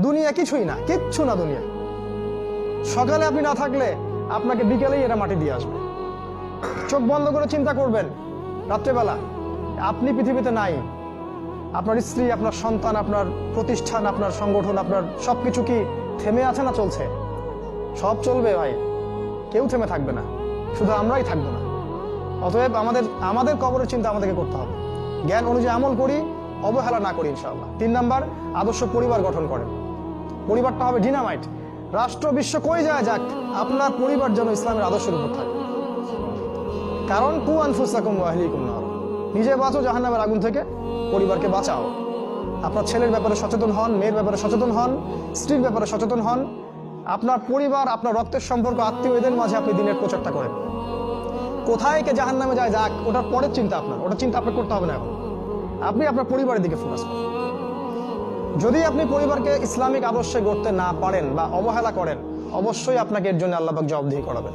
দুনিয়া কিছুই না, কিচ্ছু না দুনিয়া। সকালে আপনি না থাকলে আপনাকে বিকেলেই এরা মাটি দিয়ে আসবে। চোখ বন্ধ করে চিন্তা করবেন, রাত্রেবেলা আপনি পৃথিবীতে নাই, আপনার স্ত্রী, আপনার সন্তান, আপনার প্রতিষ্ঠান, আপনার সংগঠন, আপনার সবকিছু কি থেমে আছে না চলছে? সব চলবে ভাই, কেউ থেমে থাকবে না, শুধু আমরাই থাকবো না। অতএব আমাদের কবরের চিন্তা আমাদেরকে করতে হবে। জ্ঞান অনুযায়ী আমল করি, অবহেলা না করি ইনশাআল্লাহ। 3 নাম্বার, আদর্শ পরিবার গঠন করেন। পরিবারটা হবে ডিনামাইট। রাষ্ট্র বিশ্ব কই যায় যাক, আপনার পরিবার যেন ইসলামের আদর্শের উপর থাকে। কারণ কু আনফুসাকুম ওয়া আহলিকুম নার, নিজে বাঁচো জাহান্নামের আগুন থেকে, পরিবারকে বাঁচাও। আপনার ছেলের ব্যাপারে সচেতন হন, মেয়ের ব্যাপারে সচেতন হন, স্ত্রীর ব্যাপারে সচেতন হন। আপনার পরিবার, আপনার রক্তের সম্পর্ক, আত্মীয়, এদের মাঝে আপনি দিনের প্রচারটা করেন। কোথায় কে জাহান্নামে যায় যাক, ওটার পরের চিন্তা আপনার, ওটা চিন্তা আপনার করতে হবে না। এখন আপনি আপনার পরিবারের দিকে ফোকাস করেন। যদি আপনি পরিবারকে ইসলামিক আদর্শে গড়তে না পারেন বা অবহেলা করেন, অবশ্যই আপনাকে এর জন্য আল্লাহ পাক জবাবদিহি করাবেন।